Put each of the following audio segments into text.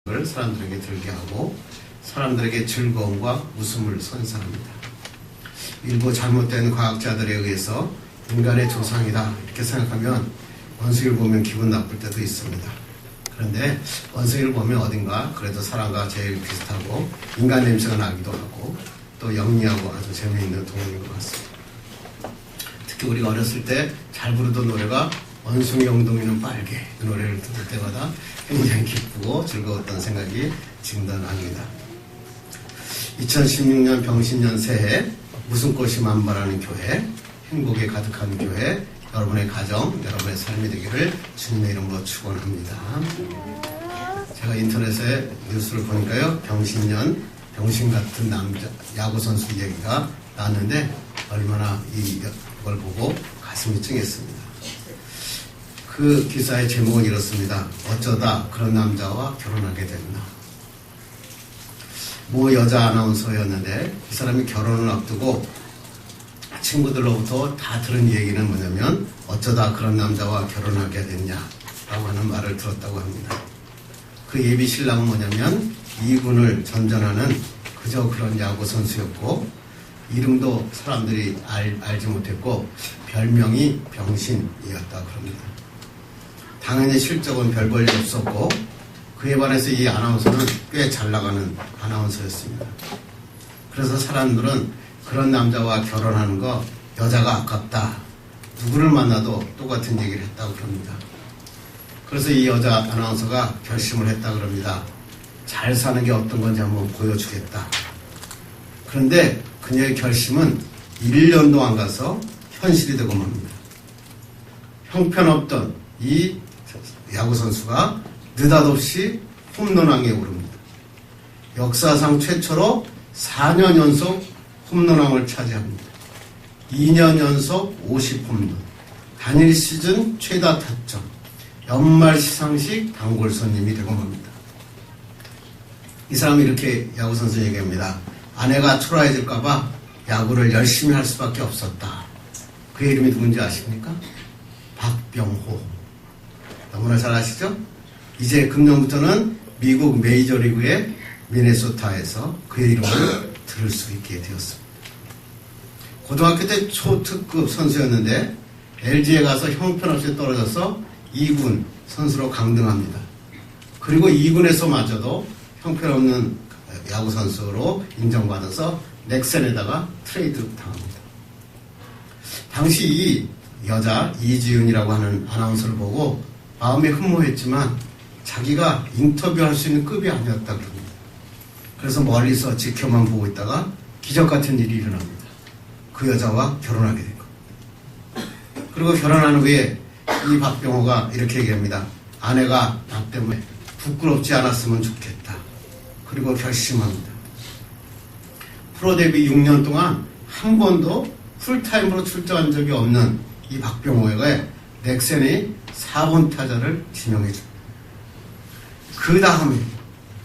을 사람들에게 들게 하고 사람들에게 즐거움과 웃음을 선사합니다. 일부 잘못된 과학자들에 의해서 인간의 조상이다 이렇게 생각하면 원숭이를 보면 기분 나쁠 때도 있습니다. 그런데 원숭이를 보면 어딘가 그래도 사람과 제일 비슷하고 인간 냄새가 나기도 하고 또 영리하고 아주 재미있는 동물인 것 같습니다. 특히 우리가 어렸을 때 잘 부르던 노래가 원숭이 엉덩이는 빨개 그 노래를 들을 때마다 굉장히 기쁘고 즐거웠던 생각이 지금도 납니다. 2016년 병신년 새해 무슨 꽃이 만발하는 교회, 행복에 가득한 교회, 여러분의 가정, 여러분의 삶이 되기를 주님의 이름으로 축원합니다. 제가 인터넷에 뉴스를 보니까요, 병신년 병신 같은 남자 야구 선수 얘기가 나왔는데 얼마나 이걸 보고 가슴이 찡했습니다. 그 기사의 제목은 이렇습니다. 어쩌다 그런 남자와 결혼하게 됐나. 모 여자 아나운서였는데 이 사람이 결혼을 앞두고 친구들로부터 다 들은 얘기는 뭐냐면 어쩌다 그런 남자와 결혼하게 됐냐라고 하는 말을 들었다고 합니다. 그 예비 신랑은 뭐냐면 2군을 전전하는 그저 그런 야구 선수였고 이름도 사람들이 알지 못했고 별명이 병신이었다고 합니다. 당연히 실적은 별 볼 일 없었고 그에 반해서 이 아나운서는 꽤 잘 나가는 아나운서였습니다. 그래서 사람들은 그런 남자와 결혼하는 거 여자가 아깝다. 누구를 만나도 똑같은 얘기를 했다고 합니다. 그래서 이 여자 아나운서가 결심을 했다고 합니다. 잘 사는 게 어떤 건지 한번 보여주겠다. 그런데 그녀의 결심은 1년도 안 가서 현실이 되고 맙니다. 형편없던 이 야구선수가 느닷없이 홈런왕에 오릅니다. 역사상 최초로 4년 연속 홈런왕을 차지합니다. 2년 연속 50홈런, 단일 시즌 최다 타점, 연말 시상식 단골 손님이 되고 맙니다. 이 사람이 이렇게 야구선수 얘기합니다. 아내가 초라해질까봐 야구를 열심히 할 수밖에 없었다. 그의 이름이 누군지 아십니까? 박병호. 너무나 잘 아시죠? 이제 금년부터는 미국 메이저리그의 미네소타에서 그의 이름을 들을 수 있게 되었습니다. 고등학교 때 초특급 선수였는데 LG에 가서 형편없이 떨어져서 2군 선수로 강등합니다. 그리고 2군에서마저도 형편없는 야구 선수로 인정받아서 넥센에다가 트레이드 당합니다. 당시 이 여자 이지윤이라고 하는 아나운서를 보고 마음에 흠모했지만 자기가 인터뷰할 수 있는 급이 아니었다고 합니다. 그래서 멀리서 지켜만 보고 있다가 기적 같은 일이 일어납니다. 그 여자와 결혼하게 된 겁니다. 그리고 결혼한 후에 이 박병호가 이렇게 얘기합니다. 아내가 나 때문에 부끄럽지 않았으면 좋겠다. 그리고 결심합니다. 프로 데뷔 6년 동안 한 번도 풀타임으로 출전한 적이 없는 이 박병호에게 넥센이 4번 타자를 지명해 줍니다. 그 다음에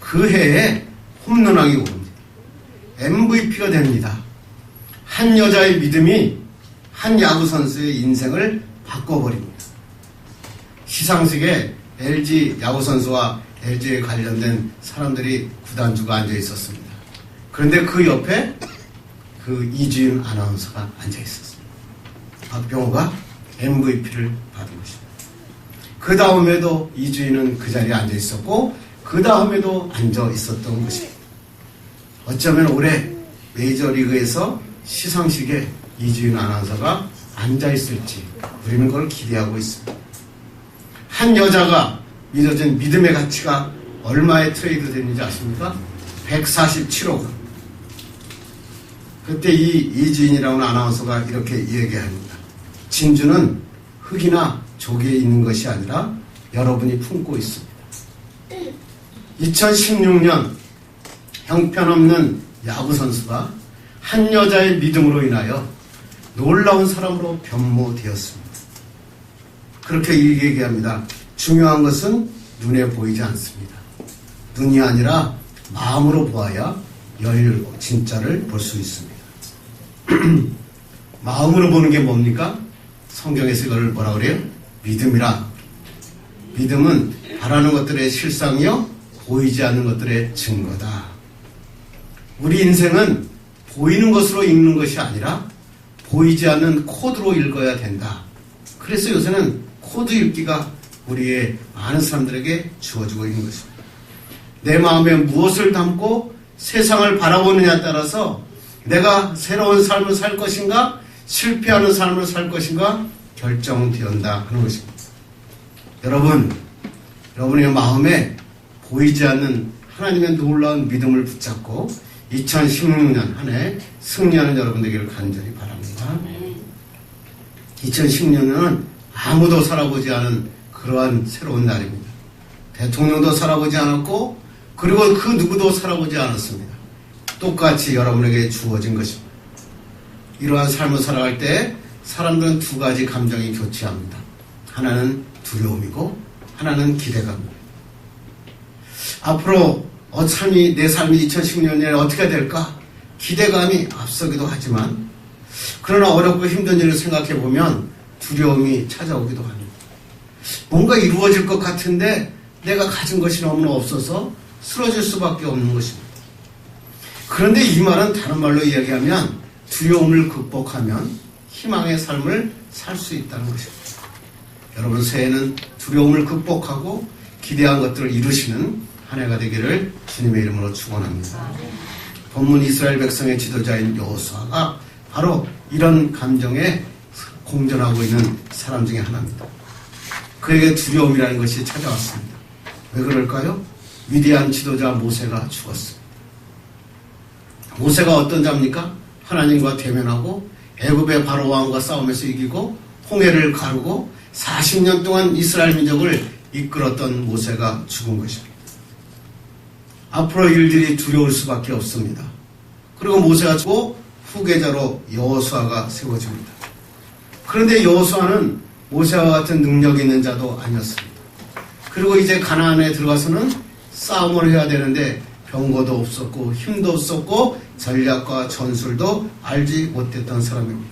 그 해에 홈런왕이 오릅니다. MVP가 됩니다. 한 여자의 믿음이 한 야구 선수의 인생을 바꿔버립니다. 시상식에 LG 야구 선수와 LG에 관련된 사람들이 구단주가 앉아 있었습니다. 그런데 그 옆에 그 이주윤 아나운서가 앉아 있었습니다. 박병호가 MVP를 받은 것입니다. 그 다음에도 이주인은 그 자리에 앉아 있었고 그 다음에도 앉아 있었던 것입니다. 어쩌면 올해 메이저리그에서 시상식에 이주인 아나운서가 앉아 있을지 우리는 그걸 기대하고 있습니다. 한 여자가 믿어진 믿음의 가치가 얼마에 트레이드 됐는지 아십니까? 147억 원. 그때 이 이주인이라는 아나운서가 이렇게 얘기합니다. 진주는 흙이나 조개에 있는 것이 아니라 여러분이 품고 있습니다. 2016년 형편없는 야구선수가 한 여자의 믿음으로 인하여 놀라운 사람으로 변모되었습니다. 그렇게 얘기합니다. 중요한 것은 눈에 보이지 않습니다. 눈이 아니라 마음으로 보아야 진짜를 볼 수 있습니다. 마음으로 보는 게 뭡니까? 성경에서 이걸 뭐라 그래요? 믿음이라. 믿음은 바라는 것들의 실상이요 보이지 않는 것들의 증거다. 우리 인생은 보이는 것으로 읽는 것이 아니라 보이지 않는 코드로 읽어야 된다. 그래서 요새는 코드 읽기가 우리의 많은 사람들에게 주어지고 있는 것입니다. 내 마음에 무엇을 담고 세상을 바라보느냐에 따라서 내가 새로운 삶을 살 것인가 실패하는 삶을 살 것인가 결정되었다 하는 것입니다. 여러분의 마음에 보이지 않는 하나님의 놀라운 믿음을 붙잡고 2016년 한 해 승리하는 여러분 되기를 간절히 바랍니다. 2016년은 아무도 살아보지 않은 그러한 새로운 날입니다. 대통령도 살아보지 않았고 그리고 그 누구도 살아보지 않았습니다. 똑같이 여러분에게 주어진 것입니다. 이러한 삶을 살아갈 때 사람들은 두 가지 감정이 교체합니다. 하나는 두려움이고 하나는 기대감입니다. 앞으로 내 삶이 2016년에 어떻게 될까? 기대감이 앞서기도 하지만 그러나 어렵고 힘든 일을 생각해 보면 두려움이 찾아오기도 합니다. 뭔가 이루어질 것 같은데 내가 가진 것이 너무나 없어서 쓰러질 수밖에 없는 것입니다. 그런데 이 말은 다른 말로 이야기하면 두려움을 극복하면 희망의 삶을 살 수 있다는 것입니다. 여러분 새해는 두려움을 극복하고 기대한 것들을 이루시는 한 해가 되기를 주님의 이름으로 축원합니다. 본문 이스라엘 백성의 지도자인 여호수아가 바로 이런 감정에 공존하고 있는 사람 중에 하나입니다. 그에게 두려움이라는 것이 찾아왔습니다. 왜 그럴까요? 위대한 지도자 모세가 죽었습니다. 모세가 어떤 자입니까? 하나님과 대면하고 애굽의 바로 왕과 싸움에서 이기고 홍해를 가르고 40년 동안 이스라엘 민족을 이끌었던 모세가 죽은 것입니다. 앞으로 일들이 두려울 수밖에 없습니다. 그리고 모세가 죽고 후계자로 여호수아가 세워집니다. 그런데 여호수아는 모세와 같은 능력 있는 자도 아니었습니다. 그리고 이제 가나안에 들어가서는 싸움을 해야 되는데 병거도 없었고 힘도 없었고 전략과 전술도 알지 못했던 사람입니다.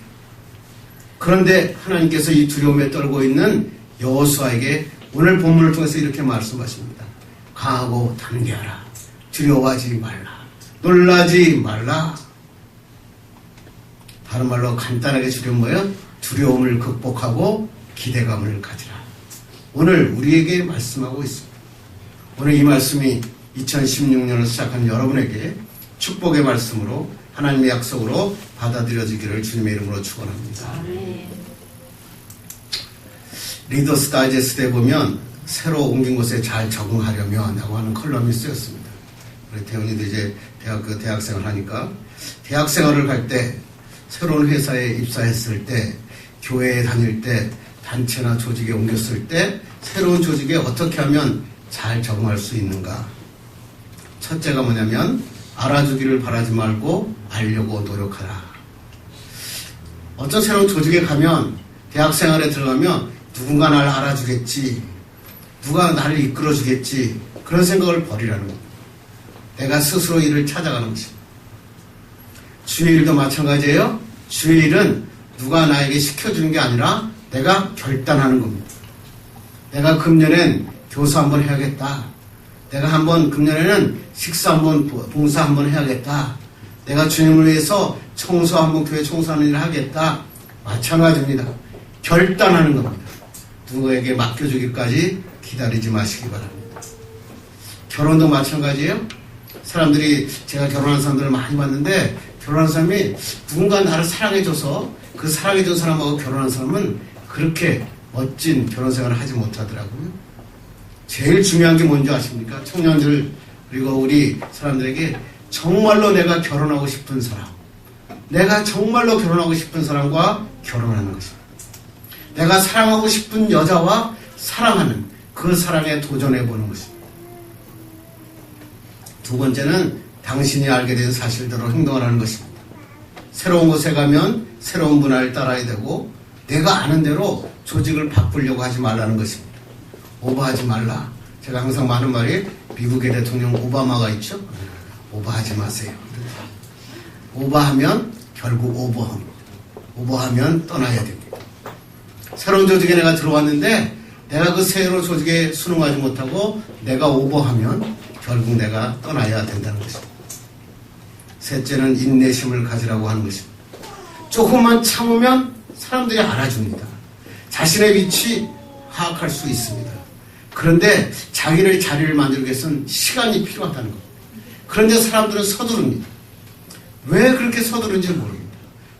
그런데 하나님께서 이 두려움에 떨고 있는 여호수아에게 오늘 본문을 통해서 이렇게 말씀하십니다. 강하고 담대하라. 두려워하지 말라. 놀라지 말라. 다른 말로 간단하게 줄이면 뭐예요? 두려움을 극복하고 기대감을 가지라. 오늘 우리에게 말씀하고 있습니다. 오늘 이 말씀이 2016년을 시작한 여러분에게 축복의 말씀으로 하나님의 약속으로 받아들여지기를 주님의 이름으로 축원합니다. 리더스 다이제스트에 보면 새로 옮긴 곳에 잘 적응하려면 라고 하는 컬럼이 쓰였습니다. 우리 태훈이도 이제 대학생을 하니까 대학생활을 할 때 새로운 회사에 입사했을 때 교회에 다닐 때 단체나 조직에 옮겼을 때 새로운 조직에 어떻게 하면 잘 적응할 수 있는가. 첫째가 뭐냐면 알아주기를 바라지 말고 알려고 노력하라. 어떤 새로운 조직에 가면 대학생활에 들어가면 누군가 나를 알아주겠지, 누가 나를 이끌어주겠지, 그런 생각을 버리라는 겁니다. 내가 스스로 일을 찾아가는 것입니다. 주의 일도 마찬가지예요. 주의 일은 누가 나에게 시켜주는 게 아니라 내가 결단하는 겁니다. 내가 금년엔 교사 한번 해야겠다. 내가 금년에는 식사 한번, 봉사 한번 해야겠다. 내가 주님을 위해서 교회 청소하는 일을 하겠다. 마찬가지입니다. 결단하는 겁니다. 누구에게 맡겨주기까지 기다리지 마시기 바랍니다. 결혼도 마찬가지예요. 제가 결혼한 사람들을 많이 봤는데, 결혼한 사람이 누군가 나를 사랑해줘서 그 사랑해준 사람하고 결혼한 사람은 그렇게 멋진 결혼 생활을 하지 못하더라고요. 제일 중요한 게 뭔지 아십니까? 청년들 그리고 우리 사람들에게 정말로 내가 결혼하고 싶은 사람, 내가 정말로 결혼하고 싶은 사람과 결혼하는 것입니다. 내가 사랑하고 싶은 여자와 사랑하는 그 사랑에 도전해보는 것입니다. 두 번째는 당신이 알게 된 사실대로 행동을 하는 것입니다. 새로운 곳에 가면 새로운 문화를 따라야 되고 내가 아는 대로 조직을 바꾸려고 하지 말라는 것입니다. 오버하지 말라. 제가 항상 많은 말이 미국의 대통령 오바마가 있죠. 오버하지 마세요. 오버하면 결국 오버합니다. 오버하면 떠나야 됩니다. 새로운 조직에 내가 들어왔는데 내가 그 새로운 조직에 순응하지 못하고 내가 오버하면 결국 내가 떠나야 된다는 것입니다. 셋째는 인내심을 가지라고 하는 것입니다. 조금만 참으면 사람들이 알아줍니다. 자신의 위치 파악할 수 있습니다. 그런데 자기의 자리를 만들기 위해서는 시간이 필요하다는 겁니다. 그런데 사람들은 서두릅니다. 왜 그렇게 서두른지 모릅니다.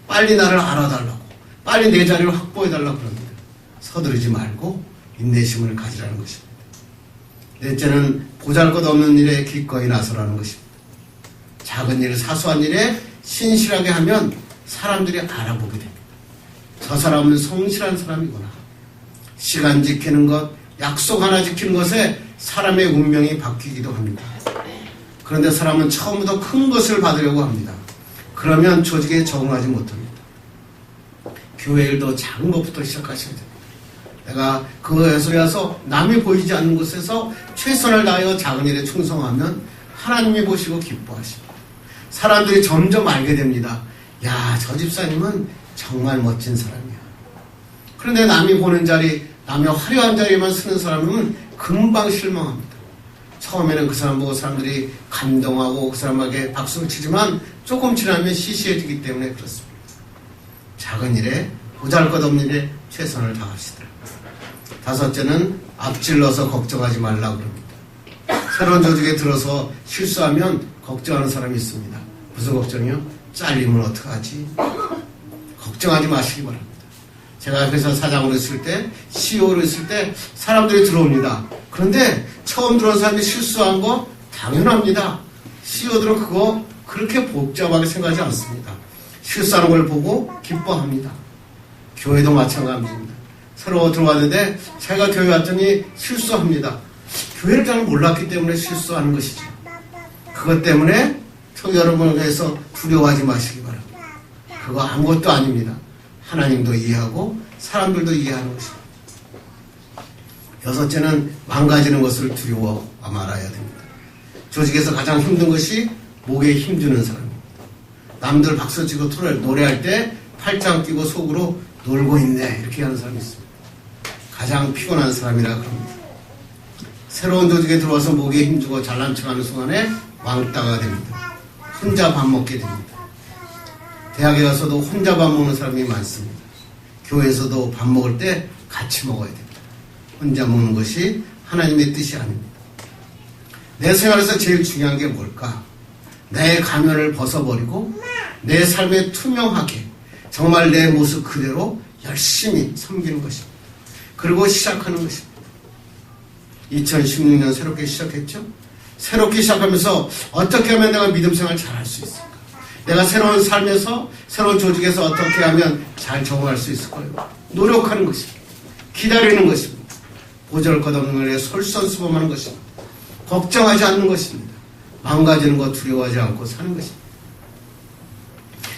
빨리 나를 알아달라고, 빨리 내 자리를 확보해달라고 그럽니다. 서두르지 말고 인내심을 가지라는 것입니다. 넷째는 보잘것없는 일에 기꺼이 나서라는 것입니다. 작은 일, 사소한 일에 신실하게 하면 사람들이 알아보게 됩니다. 저 사람은 성실한 사람이구나. 시간 지키는 것, 약속 하나 지키는 것에 사람의 운명이 바뀌기도 합니다. 그런데 사람은 처음부터 큰 것을 받으려고 합니다. 그러면 조직에 적응하지 못합니다. 교회 일도 작은 것부터 시작하셔야 됩니다. 내가 그것에 와서 남이 보이지 않는 곳에서 최선을 다하여 작은 일에 충성하면 하나님이 보시고 기뻐하십니다. 사람들이 점점 알게 됩니다. 야, 저 집사님은 정말 멋진 사람이야. 그런데 남이 보는 자리, 남의 화려한 자리에만 쓰는 사람은 금방 실망합니다. 처음에는 그 사람 보고 사람들이 감동하고 그 사람에게 박수를 치지만 조금 지나면 시시해지기 때문에 그렇습니다. 작은 일에, 보잘것없는 일에 최선을 다하시더라. 다섯째는 앞질러서 걱정하지 말라고 그럽니다. 새로운 조직에 들어서 실수하면 걱정하는 사람이 있습니다. 무슨 걱정이요? 잘리면 어떡하지? 걱정하지 마시기 바랍니다. 제가 회사 사장으로 있을 때, CEO로 있을 때 사람들이 들어옵니다. 그런데 처음 들어온 사람이 실수한 거 당연합니다. CEO들은 그거 그렇게 복잡하게 생각하지 않습니다. 실수하는 걸 보고 기뻐합니다. 교회도 마찬가지입니다. 새로 들어왔는데 제가 교회 왔더니 실수합니다. 교회를 잘 몰랐기 때문에 실수하는 것이죠. 그것 때문에 여러분을 위해서 두려워하지 마시기 바랍니다. 그거 아무것도 아닙니다. 하나님도 이해하고 사람들도 이해하는 것입니다. 여섯째는 망가지는 것을 두려워 말아야 됩니다. 조직에서 가장 힘든 것이 목에 힘주는 사람입니다. 남들 박수치고 노래할 때 팔짱 끼고 속으로 놀고 있네 이렇게 하는 사람이 있습니다. 가장 피곤한 사람이라 그럽니다. 새로운 조직에 들어와서 목에 힘주고 잘난 척하는 순간에 왕따가 됩니다. 혼자 밥 먹게 됩니다. 대학에 가서도 혼자 밥 먹는 사람이 많습니다. 교회에서도 밥 먹을 때 같이 먹어야 됩니다. 혼자 먹는 것이 하나님의 뜻이 아닙니다. 내 생활에서 제일 중요한 게 뭘까? 내 가면을 벗어버리고 내 삶에 투명하게 정말 내 모습 그대로 열심히 섬기는 것입니다. 그리고 시작하는 것입니다. 2016년 새롭게 시작했죠? 새롭게 시작하면서 어떻게 하면 내가 믿음 생활 잘할 수 있을까? 내가 새로운 삶에서 새로운 조직에서 어떻게 하면 잘 적응할 수 있을까요? 노력하는 것입니다. 기다리는 것입니다. 보잘것없는 일에 솔선수범하는 것입니다. 걱정하지 않는 것입니다. 망가지는 것 두려워하지 않고 사는 것입니다.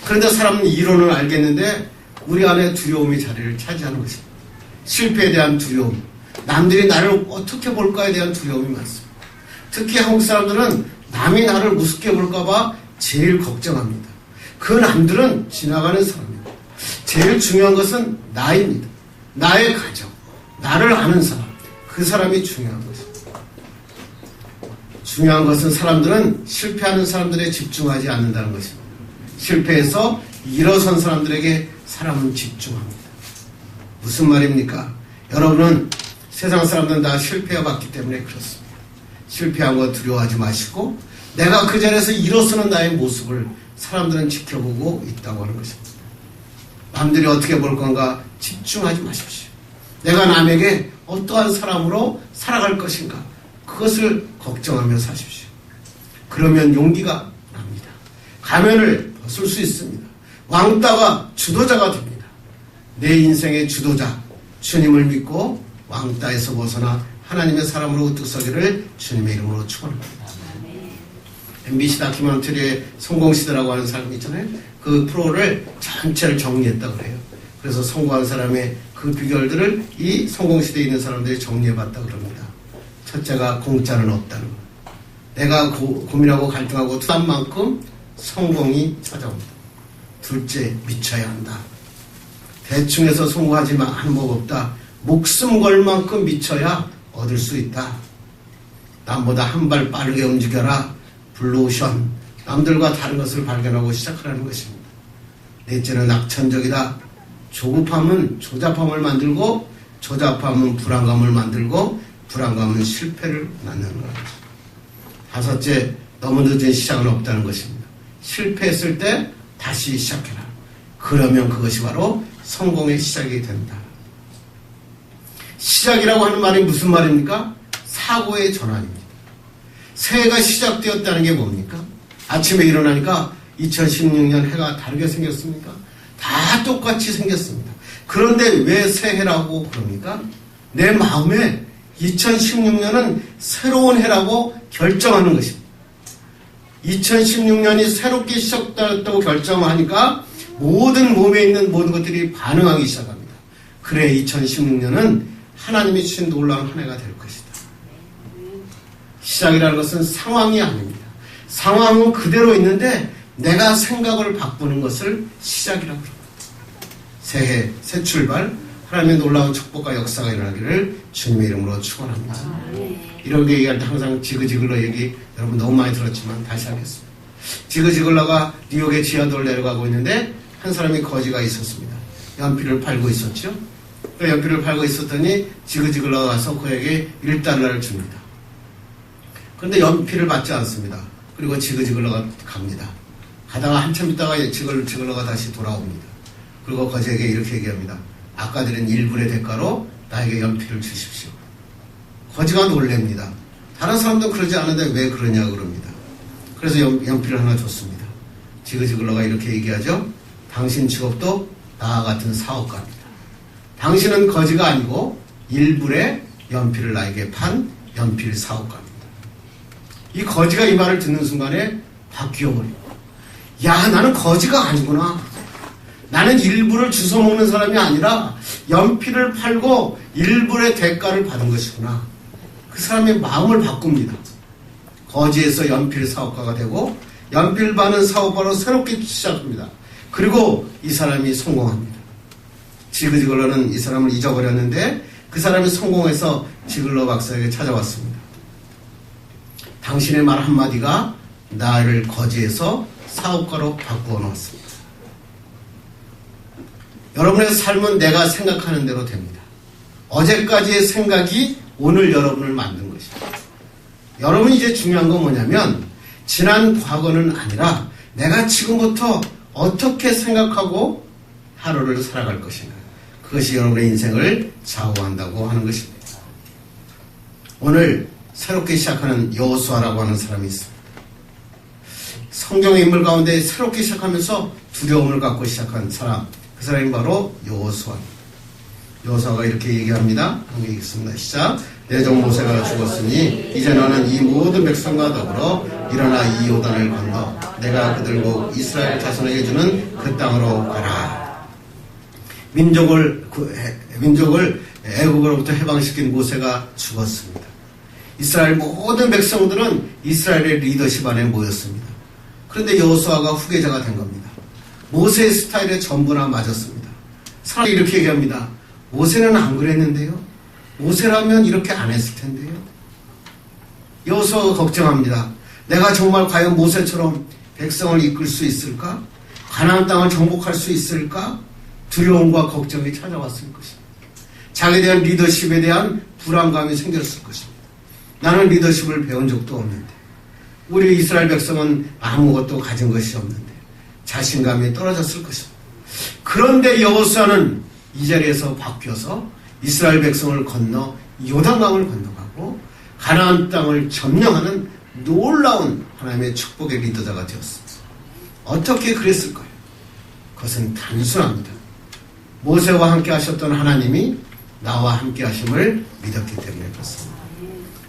그런데 사람은 이론을 알겠는데 우리 안에 두려움이 자리를 차지하는 것입니다. 실패에 대한 두려움, 남들이 나를 어떻게 볼까에 대한 두려움이 많습니다. 특히 한국 사람들은 남이 나를 우습게 볼까봐 제일 걱정합니다. 그 남들은 지나가는 사람입니다. 제일 중요한 것은 나입니다. 나의 가정, 나를 아는 사람, 그 사람이 중요한 것입니다. 중요한 것은 사람들은 실패하는 사람들에 집중하지 않는다는 것입니다. 실패해서 일어선 사람들에게 사람은 집중합니다. 무슨 말입니까? 여러분은 세상 사람들은 다 실패해봤기 때문에 그렇습니다. 실패한 거 두려워하지 마시고 내가 그 자리에서 일어서는 나의 모습을 사람들은 지켜보고 있다고 하는 것입니다. 남들이 어떻게 볼 건가 집중하지 마십시오. 내가 남에게 어떠한 사람으로 살아갈 것인가 그것을 걱정하며 사십시오. 그러면 용기가 납니다. 가면을 벗을 수 있습니다. 왕따가 주도자가 됩니다. 내 인생의 주도자 주님을 믿고 왕따에서 벗어나 하나님의 사람으로 우뚝 서기를 주님의 이름으로 축원합니다. MBC 다큐멘터리의 성공시대라고 하는 사람이 있잖아요. 그 프로를 전체를 정리했다고 그래요. 그래서 성공한 사람의 그 비결들을 이 성공시대에 있는 사람들이 정리해봤다고 그럽니다. 첫째가 공짜는 없다는 것. 내가 고민하고 갈등하고 투한 만큼 성공이 찾아온다. 둘째, 미쳐야 한다. 대충 해서 성공하지 하는 법 없다. 목숨 걸 만큼 미쳐야 얻을 수 있다. 남보다 한 발 빠르게 움직여라. 블루오션. 남들과 다른 것을 발견하고 시작하라는 것입니다. 넷째는 낙천적이다. 조급함은 조잡함을 만들고, 조잡함은 불안감을 만들고, 불안감은 실패를 낳는 것입니다. 다섯째, 너무 늦은 시작은 없다는 것입니다. 실패했을 때 다시 시작해라. 그러면 그것이 바로 성공의 시작이 된다. 시작이라고 하는 말이 무슨 말입니까? 사고의 전환입니다. 새해가 시작되었다는 게 뭡니까? 아침에 일어나니까 2016년 해가 다르게 생겼습니까? 다 똑같이 생겼습니다. 그런데 왜 새해라고 그럽니까? 내 마음에 2016년은 새로운 해라고 결정하는 것입니다. 2016년이 새롭게 시작되었다고 결정하니까 모든 몸에 있는 모든 것들이 반응하기 시작합니다. 그래 2016년은 하나님이 주신 놀라운 한 해가 될 것이다. 시작이라는 것은 상황이 아닙니다. 상황은 그대로 있는데 내가 생각을 바꾸는 것을 시작이라고 합니다. 새해, 새 출발, 하나님의 놀라운 축복과 역사가 일어나기를 주님의 이름으로 축원합니다. 이렇게 얘기할 때 항상 지그지글러 얘기 여러분 너무 많이 들었지만 다시 하겠습니다. 지그지글러가 뉴욕의 지하도를 내려가고 있는데 한 사람이 거지가 있었습니다. 연필을 팔고 있었죠. 그 연필을 팔고 있었더니 지그지글러가 가서 그에게 $1를 줍니다. 그런데 연필을 받지 않습니다. 그리고 지그지글러가 갑니다. 가다가 한참 있다가 지그지글러가 다시 돌아옵니다. 그리고 거지에게 이렇게 얘기합니다. 아까 드린 1불의 대가로 나에게 연필을 주십시오. 거지가 놀랍니다. 다른 사람도 그러지 않은데 왜 그러냐 그럽니다. 그래서 연필을 하나 줬습니다. 지그지글러가 이렇게 얘기하죠. 당신 직업도 나와 같은 사업가입니다. 당신은 거지가 아니고 1불의 연필을 나에게 판 연필 사업가입니다. 이 거지가 이 말을 듣는 순간에 바뀌어버립니다. 야, 나는 거지가 아니구나. 나는 1불을 주워 먹는 사람이 아니라 연필을 팔고 1불의 대가를 받은 것이구나. 그 사람의 마음을 바꿉니다. 거지에서 연필 사업가가 되고 연필 파는 사업가로 새롭게 시작합니다. 그리고 이 사람이 성공합니다. 지그지글러는 이 사람을 잊어버렸는데 그 사람이 성공해서 지글러 박사에게 찾아왔습니다. 당신의 말 한마디가 나를 거지에서 사업가로 바꾸어 놓았습니다. 여러분의 삶은 내가 생각하는 대로 됩니다. 어제까지의 생각이 오늘 여러분을 만든 것입니다. 여러분 이제 중요한 건 뭐냐면 지난 과거는 아니라 내가 지금부터 어떻게 생각하고 하루를 살아갈 것인가. 그것이 여러분의 인생을 좌우한다고 하는 것입니다. 오늘 새롭게 시작하는 여호수아라고 하는 사람이 있습니다. 성경의 인물 가운데 새롭게 시작하면서 두려움을 갖고 시작한 사람, 그 사람이 바로 여호수아입니다. 여호수아가 이렇게 얘기합니다. 한번 읽겠습니다. 시작. 내 종 모세가 죽었으니 이제 너는 이 모든 백성과 더불어 일어나 이 요단을 건너 내가 그들고 이스라엘 자손에게 주는 그 땅으로 가라. 민족을 애국으로부터 해방시킨 모세가 죽었습니다. 이스라엘 모든 백성들은 이스라엘의 리더십 안에 모였습니다. 그런데 여호수아가 후계자가 된 겁니다. 모세의 스타일에 전부나 맞았습니다. 사람이 이렇게 얘기합니다. 모세는 안 그랬는데요. 모세라면 이렇게 안 했을 텐데요. 여호수아가 걱정합니다. 내가 정말 과연 모세처럼 백성을 이끌 수 있을까? 가나안 땅을 정복할 수 있을까? 두려움과 걱정이 찾아왔을 것입니다. 자기에 대한 리더십에 대한 불안감이 생겼을 것입니다. 나는 리더십을 배운 적도 없는데 우리 이스라엘 백성은 아무것도 가진 것이 없는데 자신감이 떨어졌을 것입니다. 그런데 여호수아는 이 자리에서 바뀌어서 이스라엘 백성을 건너 요단강을 건너가고 가나안 땅을 점령하는 놀라운 하나님의 축복의 리더자가 되었습니다. 어떻게 그랬을까요? 그것은 단순합니다. 모세와 함께 하셨던 하나님이 나와 함께 하심을 믿었기 때문에 그렇습니다.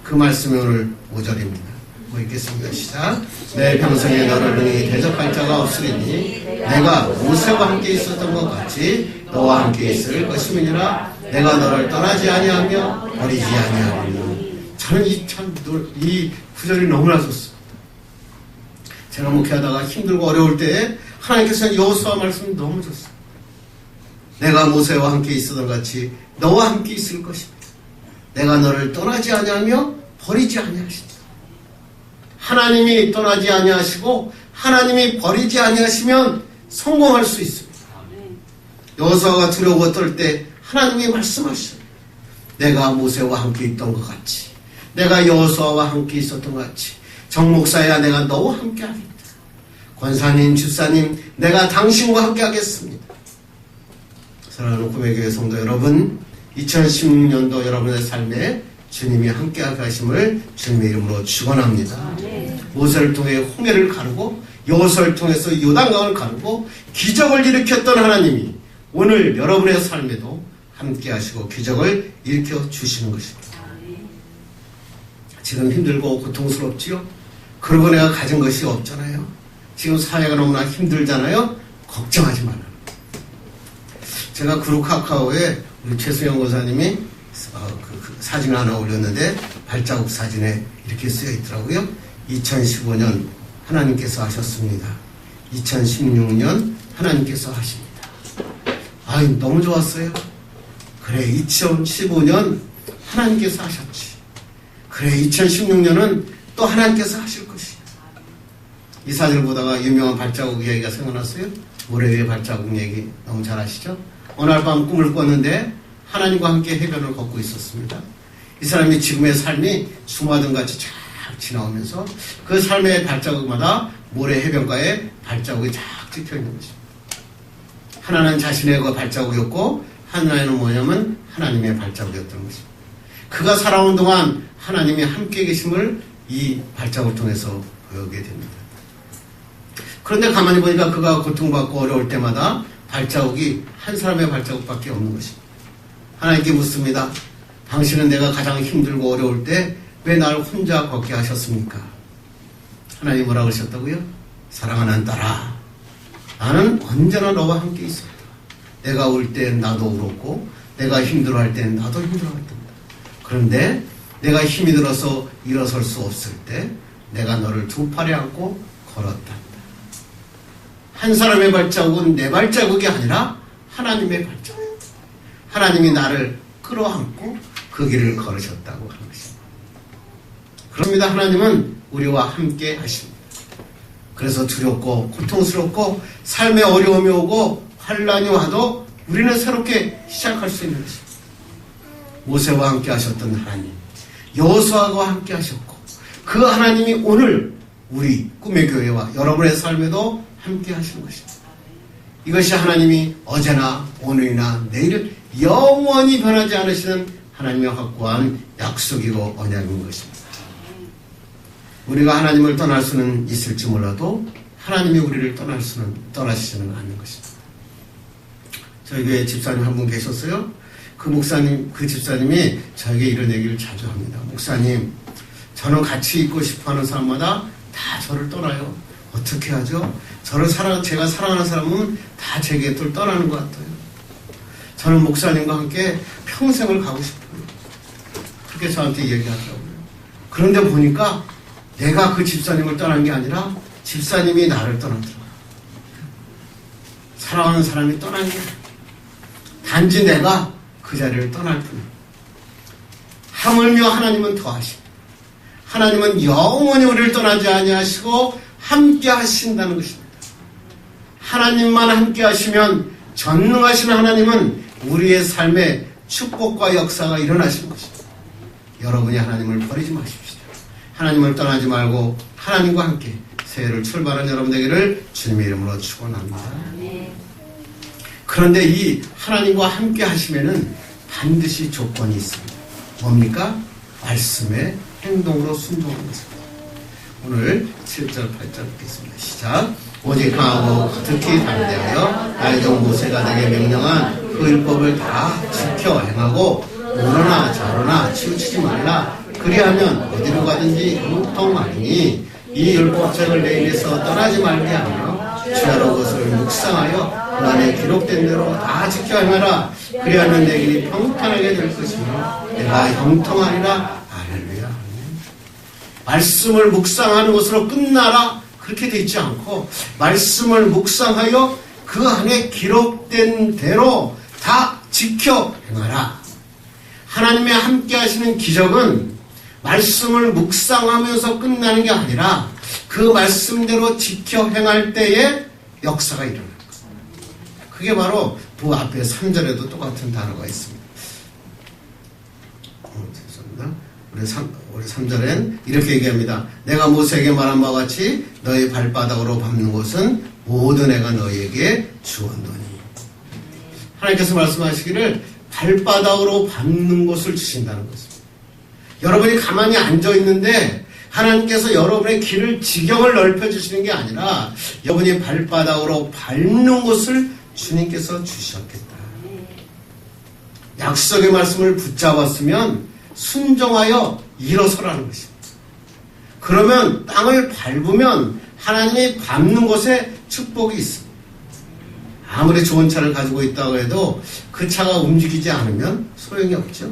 그 말씀이 오늘 5절입니다. 뭐 읽겠습니다. 시작. 내 평생에 너를 능히 대적할 자가 없으리니 내가 모세와 함께 있었던 것 같이 너와 함께 있을 것임이니라. 내가 너를 떠나지 아니하며 버리지 아니하리니. 저는 이 구절이 너무나 좋습니다. 제가 목회하다가 힘들고 어려울 때 하나님께서 여호수아 말씀이 너무 좋습니다. 내가 모세와 함께 있었던 같이 너와 함께 있을 것입니다. 내가 너를 떠나지 아니하며 버리지 아니하신다. 하나님이 떠나지 아니하시고 하나님이 버리지 아니하시면 성공할 수 있습니다. 여호수아가 두려워 떨 때 하나님이 말씀하시죠. 내가 모세와 함께 있던 것 같이, 내가 여호수아와 함께 있었던 것 같이, 정목사야 내가 너와 함께 하겠다. 권사님, 집사님, 내가 당신과 함께 하겠습니다. 사랑하는 구매교회 성도 여러분, 2016년도 여러분의 삶에 주님이 함께 하심을 주님의 이름으로 축원합니다. 모세를 통해 홍해를 가르고 여호수아를 통해서 요단강을 가르고 기적을 일으켰던 하나님이 오늘 여러분의 삶에도 함께 하시고 기적을 일으켜 주시는 것입니다. 지금 힘들고 고통스럽지요? 그러고 내가 가진 것이 없잖아요. 지금 사회가 너무나 힘들잖아요. 걱정하지 말아요. 제가 그룹카카오에 우리 최수영 권사님이 그 사진을 하나 올렸는데 발자국 사진에 이렇게 쓰여 있더라고요. 2015년 하나님께서 하셨습니다. 2016년 하나님께서 하십니다. 아이, 너무 좋았어요. 그래, 2015년 하나님께서 하셨지. 그래, 2016년은 또 하나님께서 하실 것이야. 이 사진을 보다가 유명한 발자국 이야기가 생각났어요. 모래 위에 발자국 얘기 너무 잘 아시죠? 어느 날 밤 꿈을 꿨는데 하나님과 함께 해변을 걷고 있었습니다. 이 사람이 지금의 삶이 수마등같이 쫙 지나오면서 그 삶의 발자국마다 모래 해변가에 발자국이 쫙 찍혀 있는 것입니다. 하나는 자신의 그 발자국이었고 하나는 뭐냐면 하나님의 발자국이었던 것입니다. 그가 살아온 동안 하나님이 함께 계심을 이 발자국을 통해서 보게 됩니다. 그런데 가만히 보니까 그가 고통받고 어려울 때마다 발자국이 한 사람의 발자국밖에 없는 것입니다. 하나님께 묻습니다. 당신은 내가 가장 힘들고 어려울 때 왜 날 혼자 걷게 하셨습니까? 하나님 뭐라고 하셨다고요? 사랑하는 딸아, 나는 언제나 너와 함께 있었다. 내가 울 땐 나도 울었고 내가 힘들어할 땐 나도 힘들어했단다. 그런데 내가 힘이 들어서 일어설 수 없을 때 내가 너를 두 팔에 안고 걸었단다. 한 사람의 발자국은 내 발자국이 아니라 하나님의 발자국. 하나님이 나를 끌어안고 그 길을 걸으셨다고 하는 것입니다. 그렇습니다. 하나님은 우리와 함께 하십니다. 그래서 두렵고 고통스럽고 삶에 어려움이 오고 환란이 와도 우리는 새롭게 시작할 수 있는 것입니다. 모세와 함께 하셨던 하나님, 여호수아와 함께 하셨고 그 하나님이 오늘 우리 꿈의 교회와 여러분의 삶에도 함께 하시는 것입니다. 이것이 하나님이 어제나 오늘이나 내일 영원히 변하지 않으시는 하나님의 확고한 약속이고 언약인 것입니다. 우리가 하나님을 떠날 수는 있을지 몰라도 하나님이 우리를 떠나시지는 않는 것입니다. 저희 교회 집사님 한 분 계셨어요. 그 집사님이 저에게 이런 얘기를 자주 합니다. 목사님, 저는 같이 있고 싶어하는 사람마다 다 저를 떠나요. 어떻게 하죠? 제가 사랑하는 사람은 다 제 곁을 떠나는 것 같아요. 저는 목사님과 함께 평생을 가고 싶어요. 그렇게 저한테 얘기하더라고요. 그런데 보니까 내가 그 집사님을 떠난 게 아니라 집사님이 나를 떠나더라고요. 사랑하는 사람이 떠난 게 아니라 단지 내가 그 자리를 떠날 뿐입니다. 하물며 하나님은 더하십니다. 하나님은 영원히 우리를 떠나지 아니하시고 함께 하신다는 것입니다. 하나님만 함께 하시면 전능하신 하나님은 우리의 삶에 축복과 역사가 일어나시는 것입니다. 여러분이 하나님을 버리지 마십시오. 하나님을 떠나지 말고 하나님과 함께 새해를 출발한 여러분 되기를 주님의 이름으로 축원합니다. 그런데 이 하나님과 함께 하시면은 반드시 조건이 있습니다. 뭡니까? 말씀의 행동으로 순종하는 것입니다. 오늘 7절 8절 읽겠습니다. 시작. 오직 강하고 특히 담대하여 나의 종 모세가 내게 명령한 그 율법을 다 지켜 행하고 우러나 좌로나 치우치지 말라. 그리하면 어디로 가든지 형통하리니 이 율법책을 내 입에서 떠나지 말게 하며 주야로 그것을 묵상하여 그 안에 기록된 대로 다 지켜 행하라. 그리하면 내 길이 평탄하게 될 것이며 내가 형통하리라. 할렐루야. 말씀을 묵상하는 것으로 끝나라. 그렇게 되어 있지 않고 말씀을 묵상하여 그 안에 기록된 대로 다 지켜 행하라. 하나님의 함께 하시는 기적은 말씀을 묵상하면서 끝나는 게 아니라 그 말씀대로 지켜 행할 때에 역사가 일어나는 거예요. 그게 바로 그 앞에 3절에도 똑같은 단어가 있습니다. 죄송합니다. 우리 3절엔 이렇게 얘기합니다. 내가 모세에게 말한 바와 같이 너희 발바닥으로 밟는 곳은 모든 애가 너희에게 주었노니. 하나님께서 말씀하시기를 발바닥으로 밟는 곳을 주신다는 것입니다. 여러분이 가만히 앉아 있는데 하나님께서 여러분의 길을 지경을 넓혀주시는 게 아니라 여러분이 발바닥으로 밟는 곳을 주님께서 주셨겠다. 약속의 말씀을 붙잡았으면 순종하여 일어서라는 것입니다. 그러면 땅을 밟으면 하나님이 밟는 곳에 축복이 있습니다. 아무리 좋은 차를 가지고 있다고 해도 그 차가 움직이지 않으면 소용이 없죠.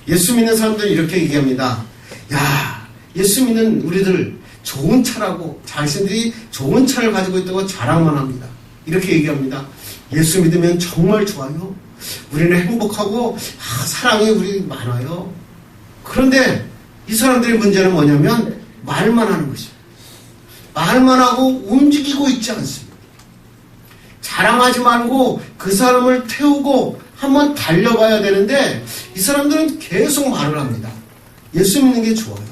예수 믿는 사람들은 이렇게 얘기합니다. 야, 예수 믿는 우리들 좋은 차라고 자신들이 좋은 차를 가지고 있다고 자랑만 합니다. 이렇게 얘기합니다. 예수 믿으면 정말 좋아요. 우리는 행복하고 사랑이 우리 많아요. 그런데 이 사람들의 문제는 뭐냐면 말만 하는 것입니다. 말만 하고 움직이고 있지 않습니다. 자랑하지 말고 그 사람을 태우고 한번 달려가야 되는데 이 사람들은 계속 말을 합니다. 예수 믿는 게 좋아요.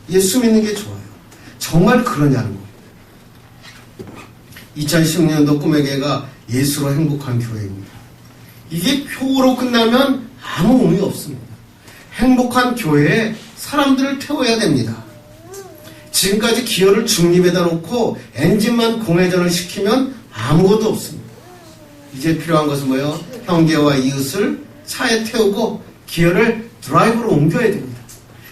예수 믿는 게 좋아요. 정말 그러냐는 거예요. 2016년도 꿈의 교회가 예수로 행복한 교회입니다. 이게 표로 끝나면 아무 의미 없습니다. 행복한 교회에 사람들을 태워야 됩니다. 지금까지 기어를 중립에다 놓고 엔진만 공회전을 시키면 아무것도 없습니다. 이제 필요한 것은 뭐예요? 형제와 이웃을 차에 태우고 기어를 드라이브로 옮겨야 됩니다.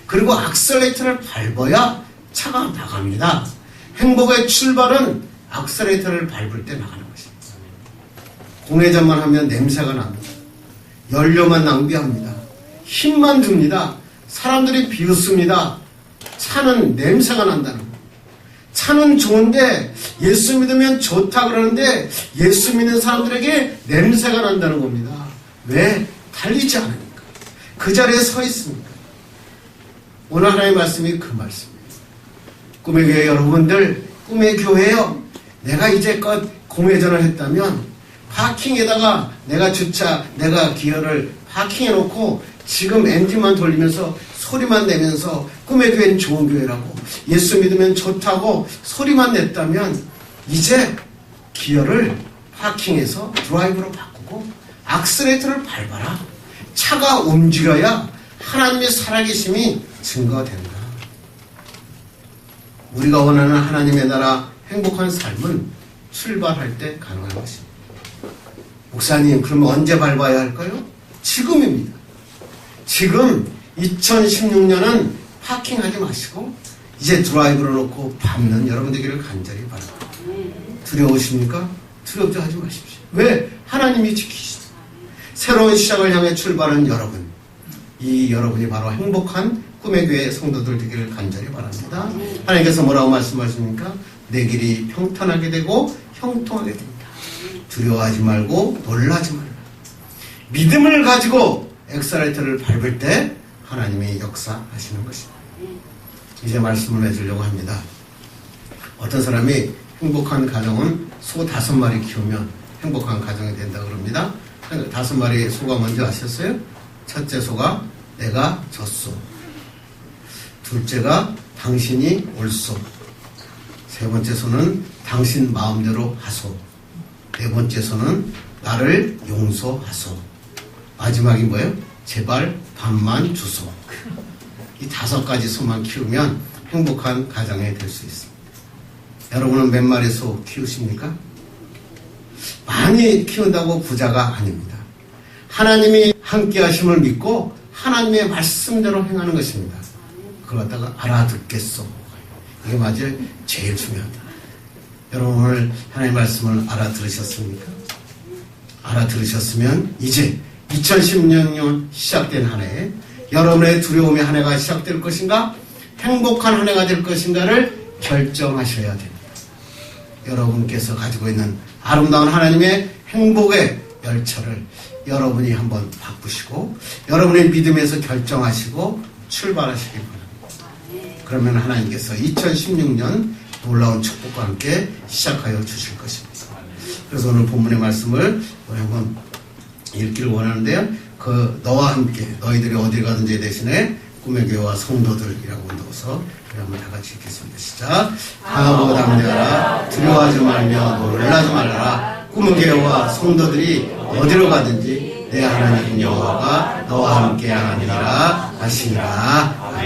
그리고 악셀레이터를 밟아야 차가 나갑니다. 행복의 출발은 악셀레이터를 밟을 때 나가는 것입니다. 공회전만 하면 냄새가 납니다. 연료만 낭비합니다. 힘만 듭니다. 사람들이 비웃습니다. 차는 냄새가 난다는 거예요. 차는 좋은데 예수 믿으면 좋다 그러는데 예수 믿는 사람들에게 냄새가 난다는 겁니다. 왜? 달리지 않으니까. 그 자리에 서 있으니까. 오늘 하나님의 말씀이 그 말씀이에요. 꿈의 교회 여러분들, 꿈의 교회요. 내가 이제껏 공회전을 했다면 파킹에다가 내가 기어를 파킹해놓고 지금 엔진만 돌리면서 소리만 내면서 꿈의 교회는 좋은 교회라고 예수 믿으면 좋다고 소리만 냈다면 이제 기어를 파킹해서 드라이브로 바꾸고 악셀레이터를 밟아라. 차가 움직여야 하나님의 살아계심이 증거된다. 우리가 원하는 하나님의 나라 행복한 삶은 출발할 때 가능한 것입니다. 목사님, 그러면 언제 밟아야 할까요? 지금입니다. 지금 2016년은 파킹하지 마시고 이제 드라이브를 놓고 밟는 여러분 되기를 간절히 바랍니다. 두려우십니까? 두렵지 하지 마십시오. 왜? 하나님이 지키시죠. 새로운 시작을 향해 출발한 여러분, 이 여러분이 바로 행복한 꿈의 교회 성도들 되기를 간절히 바랍니다. 하나님께서 뭐라고 말씀하십니까? 내 길이 평탄하게 되고 형통하게 됩니다. 두려워하지 말고 놀라지 말라. 믿음을 가지고 엑셀레이터를 밟을 때 하나님이 역사하시는 것입니다. 이제 말씀을 맺으려고 합니다. 어떤 사람이 행복한 가정은 소 5마리 키우면 행복한 가정이 된다고 그럽니다. 5마리 소가 뭔지 아셨어요? 첫째 소가 내가 졌소. 둘째가 당신이 옳소. 세 번째 소는 당신 마음대로 하소. 네 번째 소는 나를 용서하소. 마지막이 뭐예요? 제발 밥만 주소. 이 5가지 소만 키우면 행복한 가정이 될 수 있습니다. 여러분은 몇 마리 소 키우십니까? 많이 키운다고 부자가 아닙니다. 하나님이 함께 하심을 믿고 하나님의 말씀대로 행하는 것입니다. 그걸 갖다가 알아듣겠소. 이게 맞아요. 제일 중요하다. 여러분 오늘 하나님의 말씀을 알아들으셨습니까? 알아들으셨으면 이제 2016년 시작된 한 해, 여러분의 두려움의 한 해가 시작될 것인가? 행복한 한 해가 될 것인가를 결정하셔야 됩니다. 여러분께서 가지고 있는 아름다운 하나님의 행복의 열차를 여러분이 한번 바꾸시고 여러분의 믿음에서 결정하시고 출발하시기 바랍니다. 그러면 하나님께서 2016년 놀라운 축복과 함께 시작하여 주실 것입니다. 그래서 오늘 본문의 말씀을 우리 한번 읽기를 원하는데요. 너와 함께 너희들이 어디 가든지 대신에 꿈의 교회와 성도들이라고 넣어서 우리 한번 다 같이 읽겠습니다. 시작. 강하고 담대하라. 두려워하지 말며 놀라지 말아라. 꿈의 교회와 성도들이 어디로 가든지 내 하나님 여호와가 너와 함께 하느니라 하시니라.